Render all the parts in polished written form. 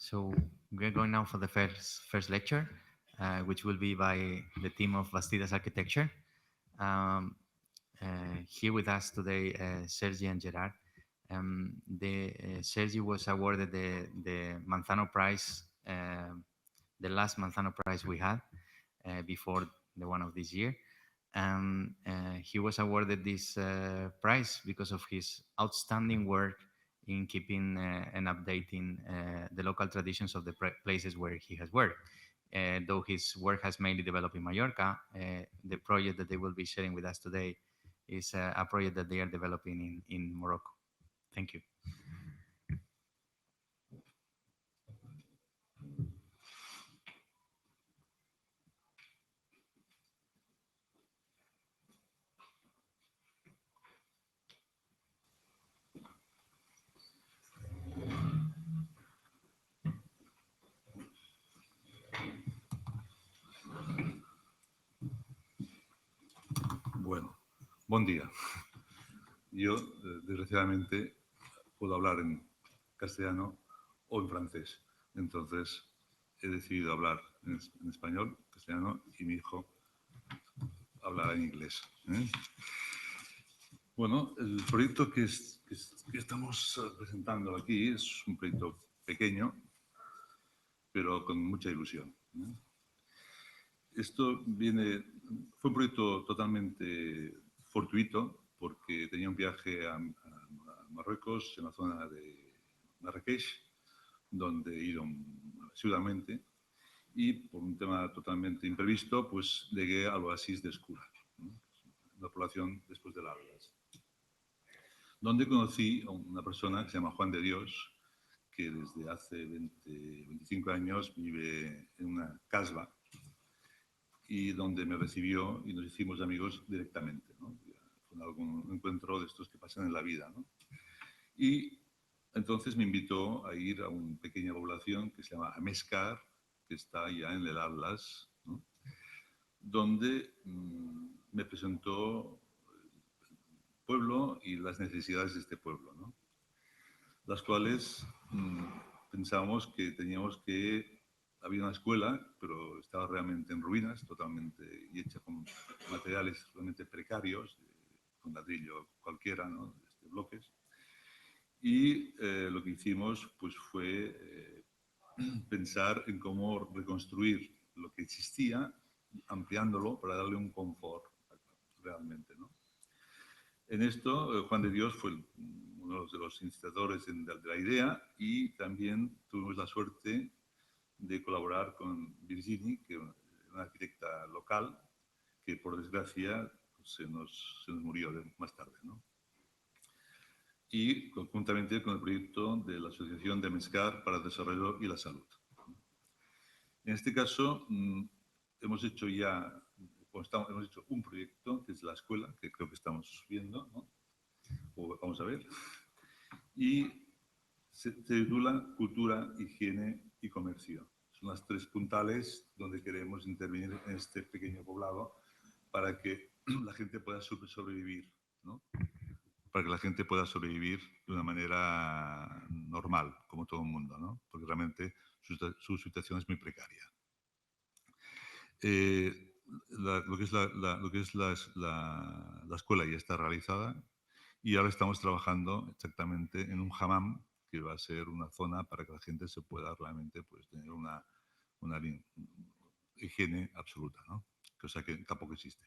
So we're going now for the first lecture, which will be by the team of Bastidas Architecture. Um, Here with us today, Sergi and Gerard. Sergi was awarded the Manzano Prize, the last Manzano Prize we had before the one of this year. He was awarded this prize because of his outstanding work in keeping and updating the local traditions of the places where he has worked. Though his work has mainly developed in Mallorca, the project that they will be sharing with us today is a project that they are developing in Morocco. Thank you. Bueno, buen día. Yo, desgraciadamente, puedo hablar en castellano o en francés. Entonces, he decidido hablar en español, castellano, y mi hijo hablará en inglés. Bueno, el proyecto que estamos presentando aquí es un proyecto pequeño, pero con mucha ilusión. Esto fue un proyecto totalmente fortuito, porque tenía un viaje a Marruecos, en la zona de Marrakech, donde he ido asiduamente, y por un tema totalmente imprevisto, pues llegué al oasis de Escura, una población después de Largas, donde conocí a una persona que se llama Juan de Dios, que desde hace 25 años vive en una casba, y donde me recibió y nos hicimos amigos directamente, ¿no? Con algún encuentro de estos que pasan en la vida, ¿no? Y entonces me invitó a ir a una pequeña población que se llama Ameskar, que está ya en el Atlas, ¿no? Donde me presentó el pueblo y las necesidades de este pueblo, ¿no? Las cuales pensábamos que teníamos que... Había una escuela, pero estaba realmente en ruinas, totalmente, y hecha con materiales realmente precarios, con ladrillo cualquiera, ¿no? De bloques. Y lo que hicimos pues, fue pensar en cómo reconstruir lo que existía, ampliándolo para darle un confort realmente, ¿no? En esto, Juan de Dios fue uno de los iniciadores de la idea, y también tuvimos la suerte de colaborar con Virginie, que es una arquitecta local, que por desgracia pues, se nos murió más tarde, ¿no? Y conjuntamente con el proyecto de la Asociación de Ameskar para el Desarrollo y la Salud. En este caso, hemos hecho un proyecto, que es la escuela, que creo que estamos viendo, ¿no? O vamos a ver. Y se titula Cultura, Higiene y Comercio. Son las tres puntales donde queremos intervenir en este pequeño poblado para que la gente pueda sobrevivir, ¿no? Para que la gente pueda sobrevivir de una manera normal, como todo el mundo, ¿no? Porque realmente su situación es muy precaria. Lo que es la escuela ya está realizada, y ahora estamos trabajando exactamente en un hammam, que va a ser una zona para que la gente se pueda realmente pues, tener una higiene absoluta, ¿no? Cosa que tampoco existe.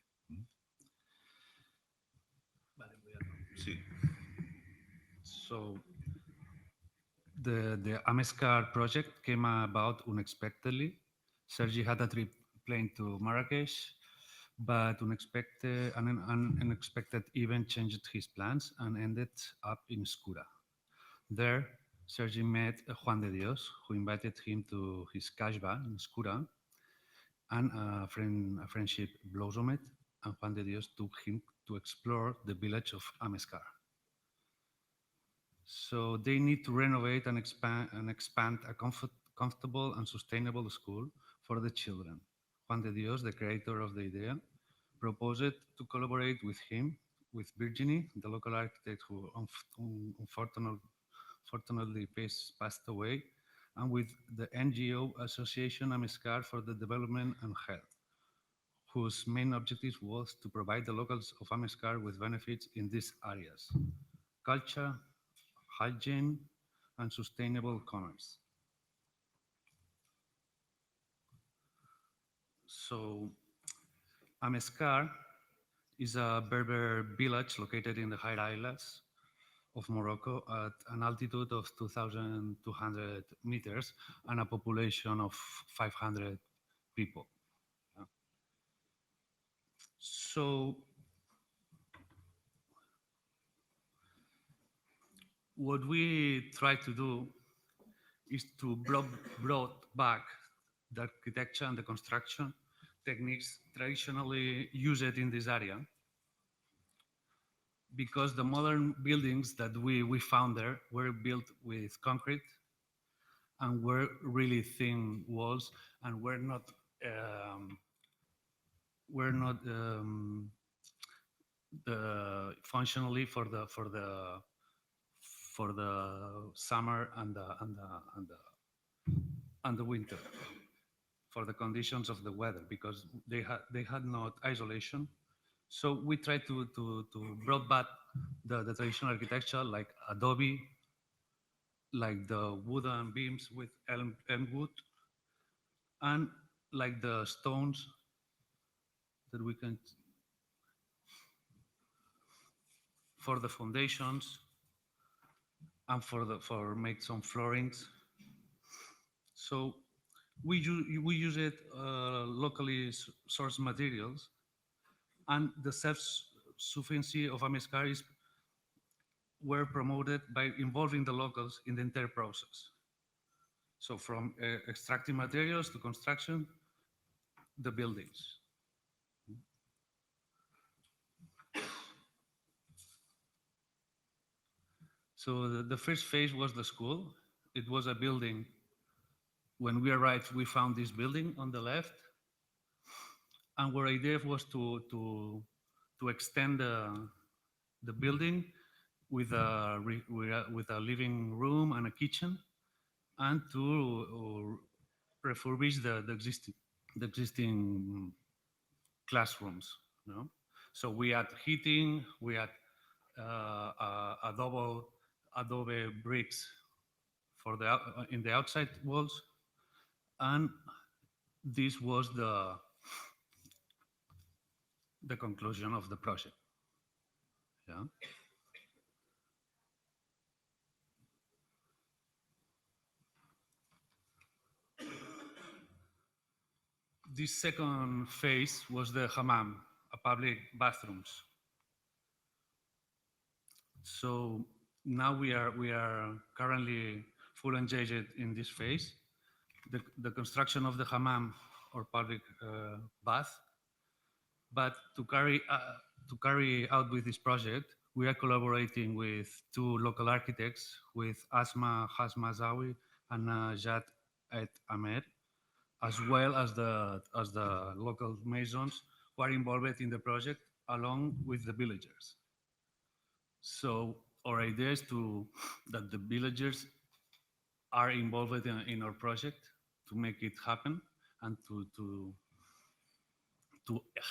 Vale, sí. So the Ameskar project came about unexpectedly. Sergi had a trip plane to Marrakesh, but an unexpected event changed his plans and ended up in Escura. There, Sergi met Juan de Dios, who invited him to his kasbah in Escura, and a friendship blossomed, and Juan de Dios took him to explore the village of Ameskar. So they need to renovate and expand a comfortable and sustainable school for the children. Juan de Dios, the creator of the idea, proposed to collaborate with him, with Virginie, the local architect who unfortunately passed away, and with the NGO Association Ameskar for the Development and Health, whose main objective was to provide the locals of Ameskar with benefits in these areas: culture, hygiene, and sustainable commerce. So Ameskar is a Berber village located in the high islands of Morocco at an altitude of 2,200 meters and a population of 500 people. So what we try to do is to brought back the architecture and the construction techniques traditionally used in this area, because the modern buildings that we found there were built with concrete and were really thin walls and were not functionally for the summer and the winter, for the conditions of the weather, because they had not isolation. So we try to bring back the traditional architecture, like adobe, like the wooden beams with elm wood, and like the stones that we can for the foundations and for make some floorings. So we use it locally sourced materials, and the self-sufficiency of Ameskar were promoted by involving the locals in the entire process. So from extracting materials to construction, the buildings. So the first phase was the school. It was a building. When we arrived, we found this building on the left, and our idea was to extend the building with a living room and a kitchen, and to refurbish the existing classrooms. You know? So we had heating, we had adobe bricks for in the outside walls, and this was the conclusion of the project. Yeah. This second phase was the hammam, a public bathrooms. So now we are currently full engaged in this phase, the construction of the hammam or public bath. But to carry out with this project, we are collaborating with two local architects, with Asma Hasmazawi and Jad Et Amer, as well as the local masons who are involved in the project, along with the villagers. So our idea is that the villagers are involved in our project to make it happen and to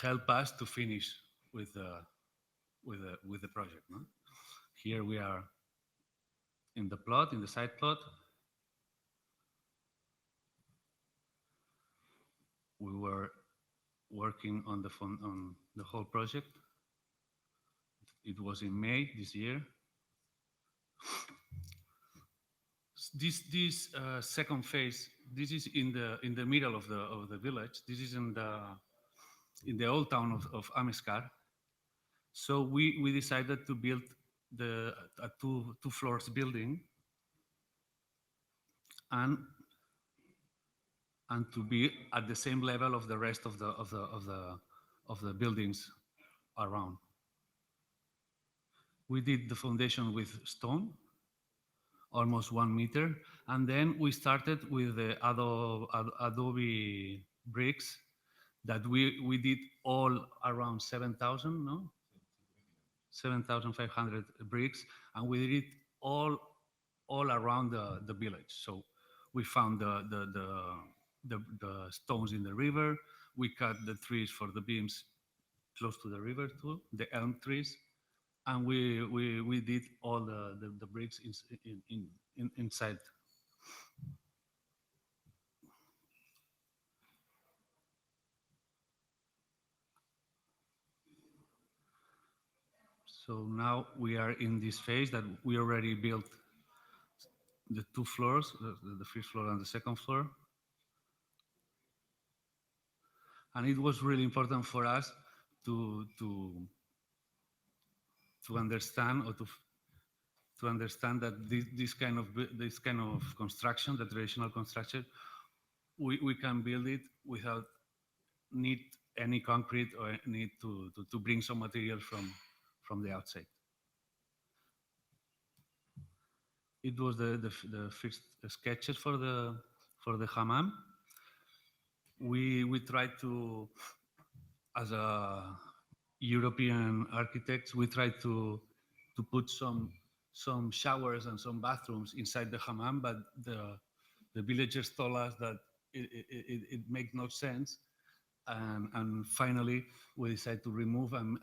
help us to finish with the project. No? Here we are in the side plot. We were working on the whole project. It was in May this year. This second phase, this is in the middle of the village. This is in the old town of Ameskar. So we decided to build a two floors building and to be at the same level of the rest of the buildings around. We did the foundation with stone, almost 1 meter, and then we started with the adobe bricks that we did all around 7,000, no? 7,500 bricks, and we did it all around the village. So we found the stones in the river. We cut the trees for the beams close to the river too, the elm trees, and we did all the bricks inside. So now we are in this phase that we already built the 2 floors, the first floor and the second floor. And it was really important for us to understand or to understand that this kind of construction, the traditional construction, we can build it without need any concrete or need to bring some material from the outside. It was the first sketches for the hammam. We tried to, as a European architects, we tried to put some showers and some bathrooms inside the hammam, but the villagers told us that it made no sense, and finally we decided to remove and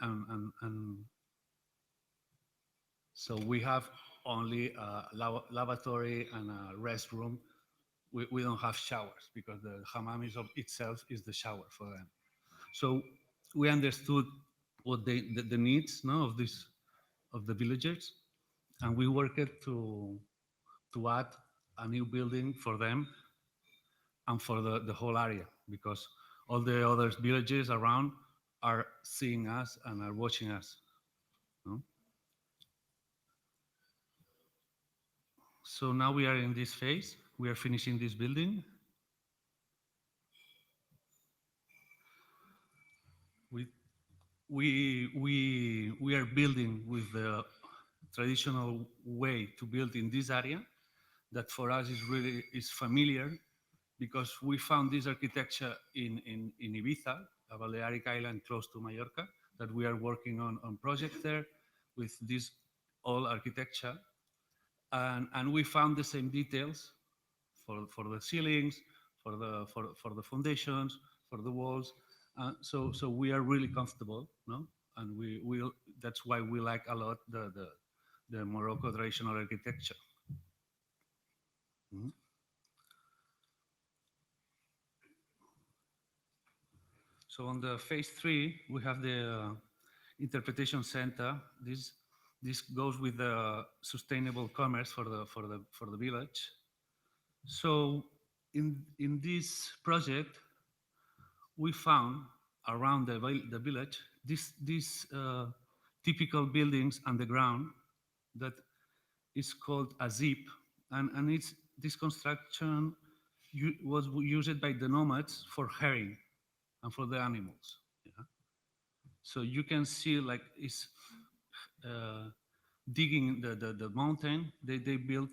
so we have only a lavatory and a restroom. We don't have showers because the hammam itself is the shower for them. So we understood what the needs of the villagers, and we worked to add a new building for them and for the whole area, because all the other villages around are seeing us and are watching us. No? So now we are in this phase. We are finishing this building. We are building with the traditional way to build in this area that for us is familiar, because we found this architecture in Ibiza, a Balearic island close to Mallorca, that we are working on projects there with this old architecture. And we found the same details for the ceilings, for the foundations, for the walls. So we are really comfortable, no? And that's why we like a lot the Morocco traditional architecture. Mm-hmm. So on the phase 3, we have the interpretation center. This goes with the sustainable commerce for the village. So in this project, we found around the village these typical buildings underground that is called a zip, and this construction was used by the nomads for herring and for the animals. Yeah? So you can see like it's digging the mountain. They built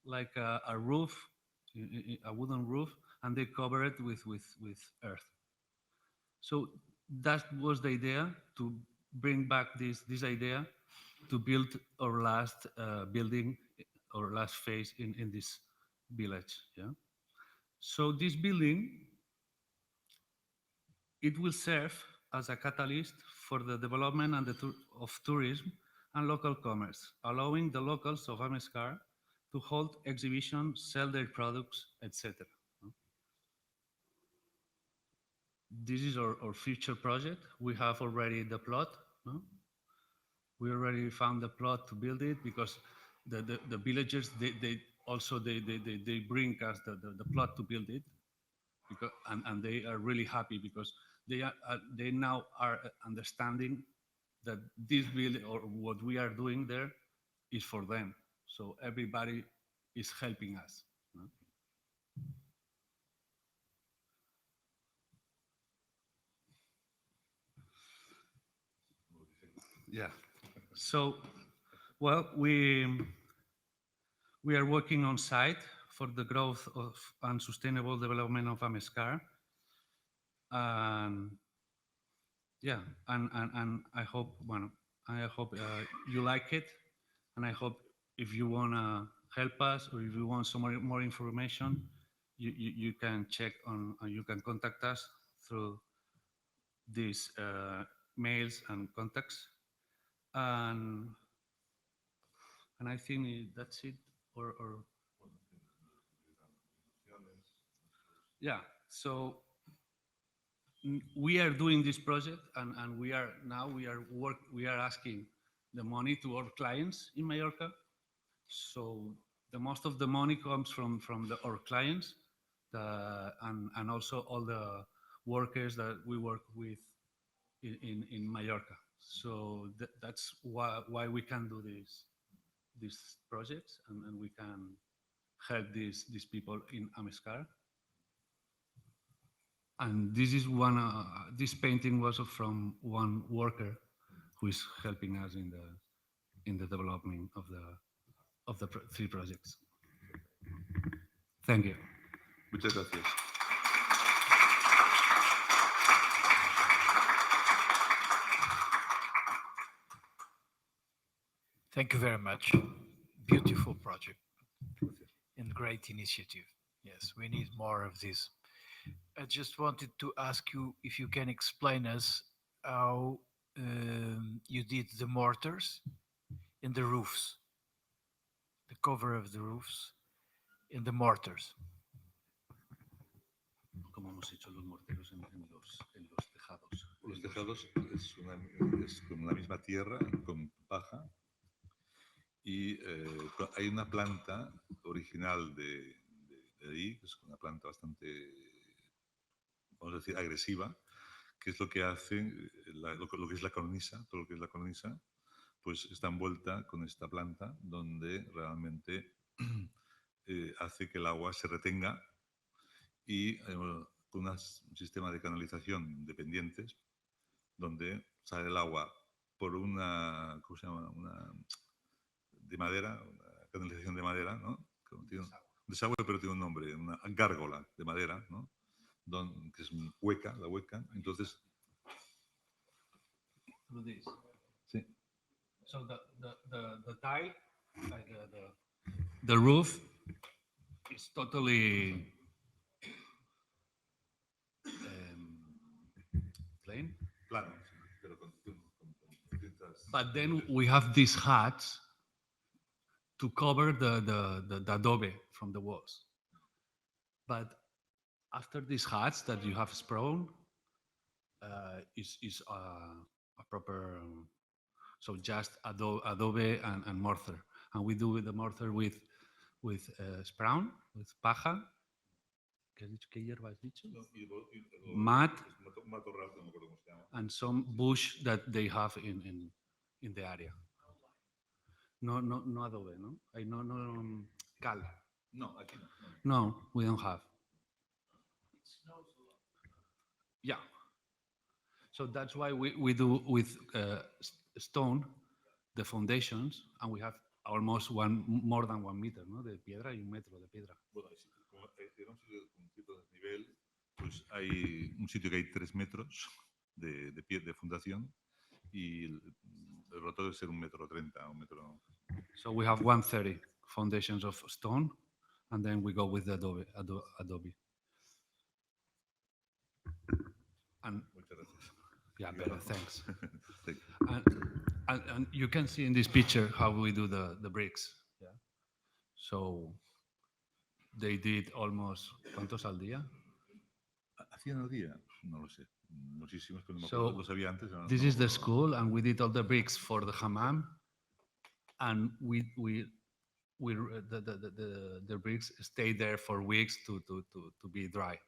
like a roof, a wooden roof, and they cover it with earth. So that was the idea, to bring back this idea to build our last building, or last phase in this village. Yeah. So this building, it will serve as a catalyst for the development and of tourism and local commerce, allowing the locals of Ameskar to hold exhibitions, sell their products, etc. This is our future project. We have already the plot. No? We already found the plot to build it, because the villagers, they bring us the plot to build it, because and they are really happy, because they now are understanding that this building, or what we are doing there, is for them. So everybody is helping us. No? Yeah. So, well, we are working on site for the growth of and sustainable development of Ameskar. And yeah, and I hope, you like it, and I hope if you wanna help us, or if you want some more information, you can check on, and you can contact us through these mails and contacts. And I think that's it. Or yeah. So we are doing this project, and we are asking the money to our clients in Mallorca. So the most of the money comes from our clients, and also all the workers that we work with in Mallorca. So that's why we can do these projects, and we can help these people in Ameskar. And this is this painting was from one worker who is helping us in the development of the three projects. Thank you. Muchas gracias. Thank you very much. Beautiful project and great initiative. Yes, we need more of this. I just wanted to ask you if you can explain us how you did the mortars and the roofs, the cover of the roofs and the mortars. Como hemos hecho los morteros en los tejados. Los tejados es con la misma tierra, con paja, y hay una planta original de ahí, que es una planta bastante, vamos a decir, agresiva, que es lo que hace lo que es la cornisa, todo lo que es la cornisa, pues está envuelta con esta planta donde realmente hace que el agua se retenga, y con un sistema de canalización dependientes donde sale el agua por una, ¿cómo se llama? Una de madera, una canalización de madera, ¿no? Tiene un desagüe, pero tiene un nombre, una gárgola de madera, ¿no? Que es hueca, la hueca. Entonces, Through this. sí. So the tile, like the roof, is totally plain. Plano, pero con tintas. But then we have these huts to cover the adobe from the walls. But after these huts that you have sprawn, is a proper, so just adobe and mortar. And we do the mortar with sprawn, with paja. ¿Qué hierba has dicho? Mat, Matorral, no me acuerdo cómo se llama. and some bush that they have in the area. No adobe, no? No cal. No, aquí no. No, we don't have. Yeah. So that's why we do with stone the foundations, and we have almost more than 1 meter, ¿no? De piedra y 1 metro de piedra. Bueno, como era un sitio con cierto desnivel, pues hay un sitio que hay 3 metros de pie de fundación, y el rotor debe ser 1,30 m, 1 metro. So we have 130 foundations of stone, and then we go with the adobe. And Muchas gracias. yeah, better, thanks. Thank you. And you can see in this picture how we do the bricks. Yeah. So they did almost, ¿cuántos al día? ¿Hacían al día? No lo sé. Muchísimos, pero no me So, acuerdo. Lo sabía antes. No, This no is me the acuerdo. school, and we did all the bricks for the hammam, and the bricks stay there for weeks to be dry.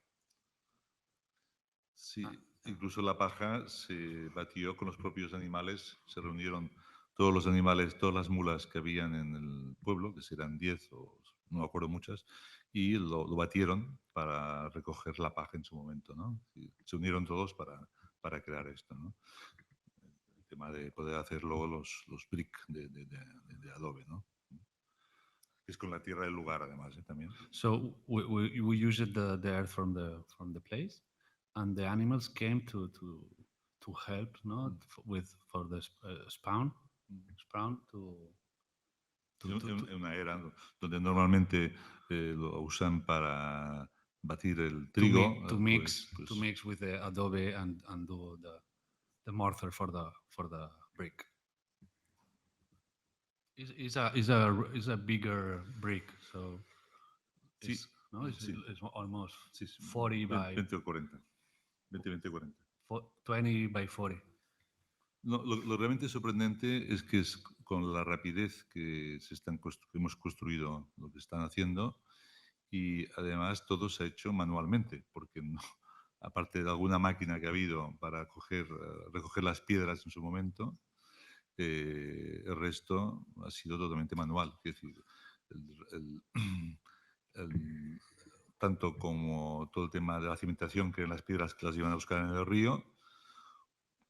Sí, incluso la paja se batió con los propios animales. Se reunieron todos los animales, todas las mulas que habían en el pueblo, que serán 10 o no me acuerdo muchas, y lo batieron para recoger la paja en su momento, ¿no? Y se unieron todos para crear esto, ¿no? El tema de poder hacer luego los brick de adobe, ¿no? Es con la tierra del lugar, además, también. So we used the earth from the place, and the animals came to help, no, for the spawn to En una era donde normalmente lo usan para batir el trigo. to mix with the adobe and do the mortar for the brick. Is a bigger brick, so Sí, it's, no, it's, sí. it's almost Sí, sí, 40 by 20 o 40. 20 o 40. 20 by 40. No, lo realmente sorprendente es que es con la rapidez que que hemos construido lo que están haciendo, y además todo se ha hecho manualmente, porque no, aparte de alguna máquina que ha habido para recoger las piedras en su momento, el resto ha sido totalmente manual. Es decir, el- el- tanto como todo el tema de la cimentación, que eran las piedras que las iban a buscar en el río,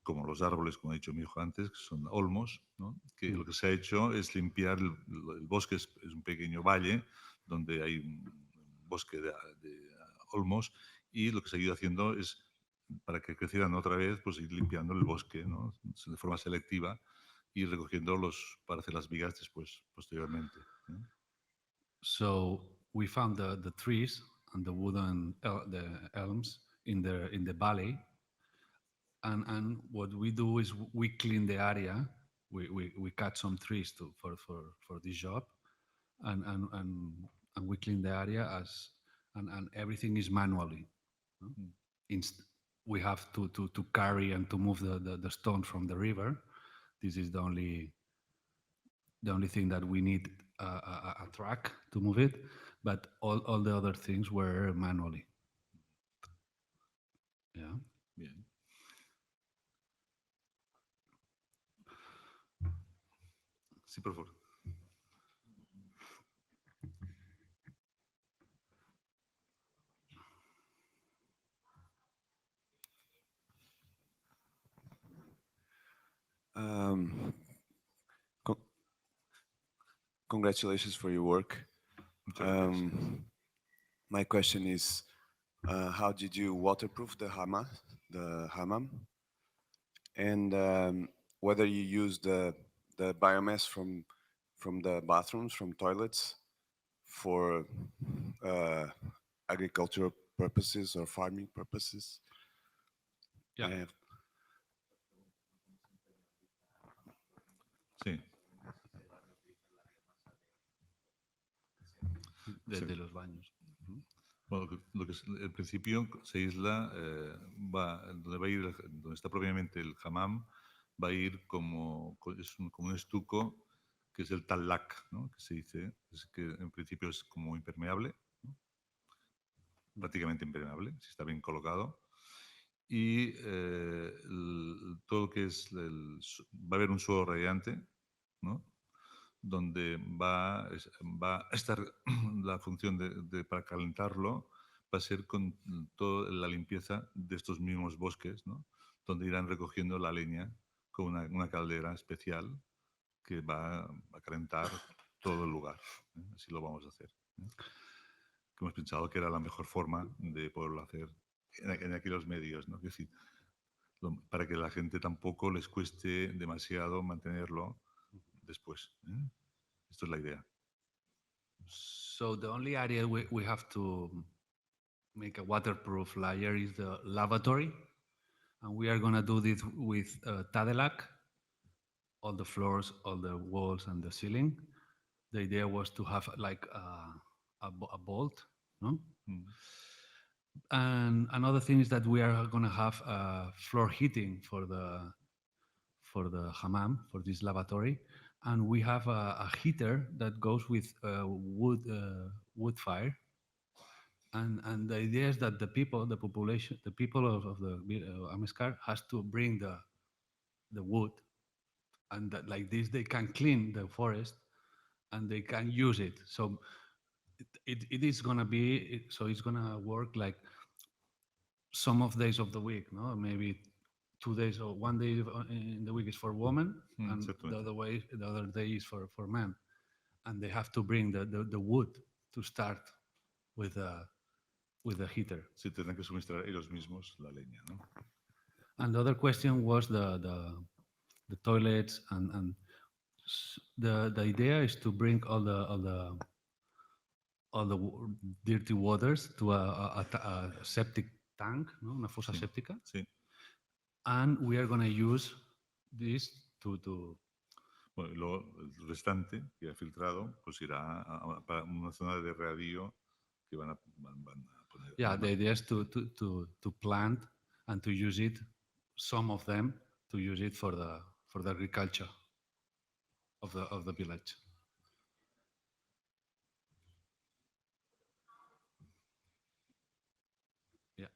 como los árboles, como ha dicho mi hijo antes, que son olmos, ¿no? Que lo que se ha hecho es limpiar el bosque, es un pequeño valle donde hay un bosque de olmos, y lo que se ha ido haciendo es, para que crecieran otra vez, pues ir limpiando el bosque, ¿no? De forma selectiva, y recogiendo para hacer las vigas después, posteriormente. So we found the trees and the wooden the elms in the valley, and what we do is we clean the area. We cut some trees for this job, and we clean the area and everything is manually. No? We have to carry and to move the stone from the river. This is the only thing that we need a truck to move it, but all the other things were manually. Yeah. Bien. Sí, por favor. Congratulations for your work. Muchas gracias. My question is, how did you waterproof the hammam, and whether you use the biomass from the bathrooms, from toilets, for agricultural purposes or farming purposes? Yeah. Sí. De los baños. Bueno, el principio se aísla, donde va a ir, donde está propiamente el hammam, va a ir como un estuco, que es el talac, ¿no? Que se dice, es que en principio es como impermeable, ¿no? Prácticamente impermeable, si está bien colocado. Y todo lo que va a haber un suelo radiante, ¿no? Donde va a estar la función para calentarlo, va a ser con toda la limpieza de estos mismos bosques, ¿no? Donde irán recogiendo la leña con una caldera especial que va a calentar todo el lugar, ¿eh? Así lo vamos a hacer, ¿eh? Que hemos pensado que era la mejor forma de poderlo hacer en aquellos medios, ¿no? Es decir, para que la gente tampoco les cueste demasiado mantenerlo después, ¿eh? Esto es la idea. So the only area we have to make a waterproof layer is the lavatory, and we are gonna do this with Tadelac, all the floors, all the walls, and the ceiling. The idea was to have like a bolt, no? And another thing is that we are gonna have floor heating for the hammam, for this lavatory, and we have a heater that goes with wood fire. And the idea is that the people of the Ameskar has to bring the wood, and that, like this they can clean the forest and they can use it. So it is gonna be, so it's gonna work like some of days of the week, no? Maybe 2 days or 1 day in the week is for women, and the other day is for men, and they have to bring the wood to start with the heater. Se tendrán que suministrar ellos mismos la leña, ¿no? And the other question was the toilets, and The idea is to bring all the dirty waters to a septic tank, no? Una fosa Sí. séptica, Sí. and we are going to use this to Bueno, y luego el restante que ha filtrado, pues irá para una zona de regadío que van a poner. yeah. The idea is to plant and to use it, some of them to use it for the agriculture of the village. Yeah.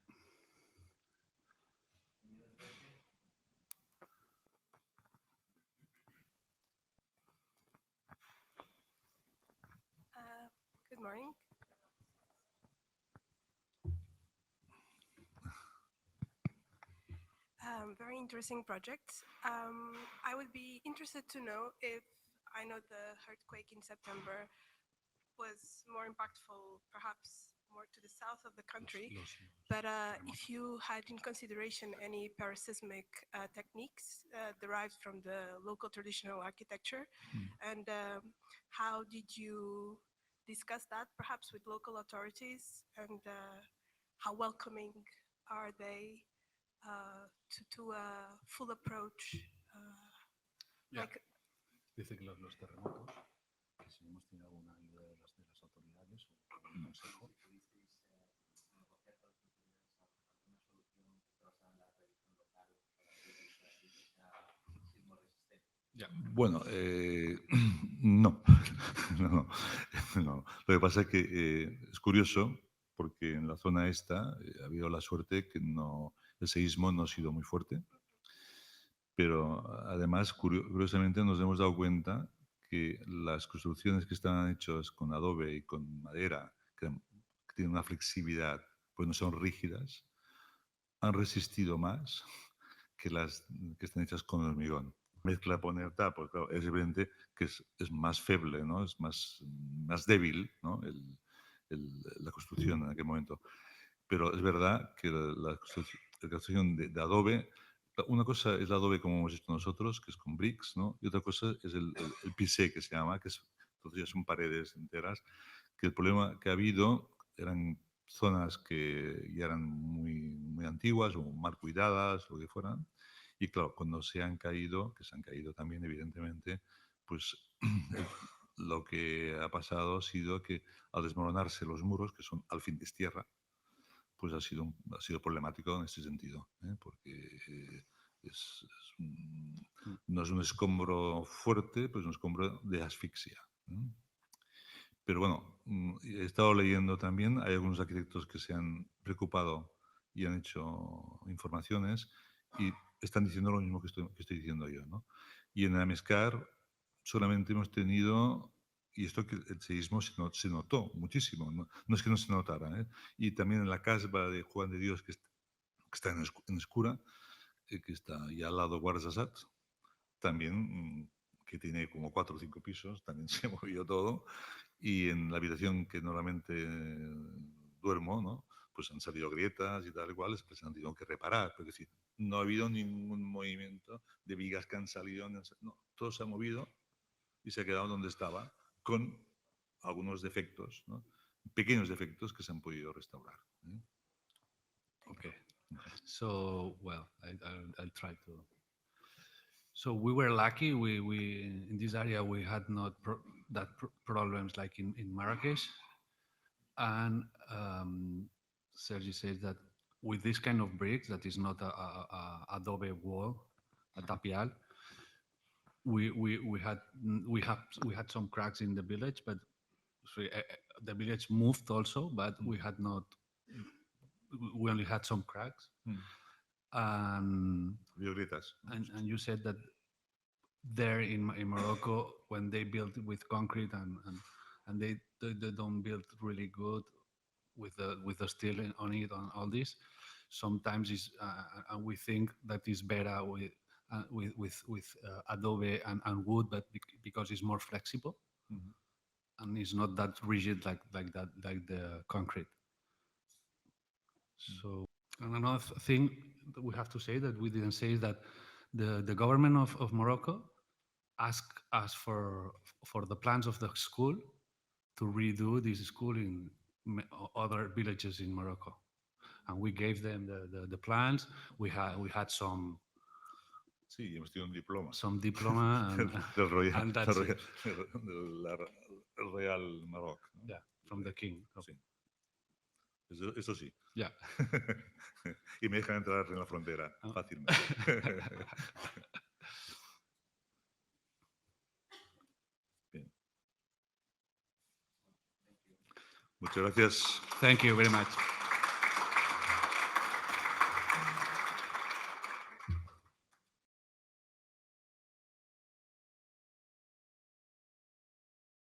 Good morning. Very interesting project. I would be interested to know if I know the earthquake in September was more impactful, perhaps more to the south of the country, but if you had in consideration any paraseismic techniques derived from the local traditional architecture, and how did you discuss that perhaps with local authorities, and how welcoming are they to a full approach? Yeah. Like, Dice que los terremotos, que si hemos tenido alguna ayuda de las autoridades o del consejo. Bueno, no. No, no. Lo que pasa es que es curioso porque en la zona esta ha habido la suerte que el seísmo no ha sido muy fuerte, pero además, curiosamente, nos hemos dado cuenta que las construcciones que están hechas con adobe y con madera, que tienen una flexibilidad, pues no son rígidas, han resistido más que las que están hechas con hormigón. Mezcla poner tal, pues claro, es evidente que es más feble, ¿no? Es más débil, ¿no? La construcción en aquel momento. Pero es verdad que la construcción de adobe, una cosa es el adobe como hemos hecho nosotros, que es con bricks, ¿no? Y otra cosa es el pissé, que se llama, entonces ya son paredes enteras, que el problema que ha habido eran zonas que ya eran muy antiguas o mal cuidadas, lo que fueran, y claro, cuando se han caído, que se han caído también evidentemente, pues lo que ha pasado ha sido que al desmoronarse los muros, que son al fin de tierra, pues ha sido problemático en ese sentido, ¿eh? Porque no es un escombro fuerte, pues es un escombro de asfixia, ¿eh? Pero bueno, he estado leyendo también, hay algunos arquitectos que se han preocupado y han hecho informaciones y están diciendo lo mismo que estoy diciendo yo, ¿no? Y en Ameskar solamente hemos tenido, y esto que el seísmo se notó muchísimo, no es que no se notara, ¿eh? Y también en la casba de Juan de Dios, que está en Escura, que está ya al lado de Guarzasat, también, que tiene como 4 o 5 pisos, también se movió todo. Y en la habitación que normalmente duermo, ¿no? Pues han salido grietas y tal cual, pues han tenido que reparar. Pero es decir, no ha habido ningún movimiento de vigas que han salido, no, todo se ha movido y se ha quedado donde estaba, con algunos defectos, ¿no? Pequeños defectos que se han podido restaurar, ¿eh? Okay. So, well, I'll try to. So we were lucky. We in this area we had not problems like in Marrakesh, and Sergi says that with this kind of bricks, that is not a adobe wall, a tapial. We had some cracks in the village, but the village moved also, but we had not. We only had some cracks. And you said that there in Morocco, when they build with concrete and they don't build really good with the steel on it, on all this, sometimes is and we think that is better with adobe and wood, but because it's more flexible and it's not that rigid like the concrete. So, and another thing that we have to say that we didn't say is that the government of Morocco asked us for the plans of the school to redo this school in other villages in Morocco, and we gave them the plans. We had some Sí, hemos tenido un diploma. diploma del Royal, and that's it. el Real Maroc. ¿no? Yeah, from the king. Sí. Eso sí. Yeah. Y me dejan entrar en la frontera fácilmente. Bien. Muchas gracias. Thank you very much.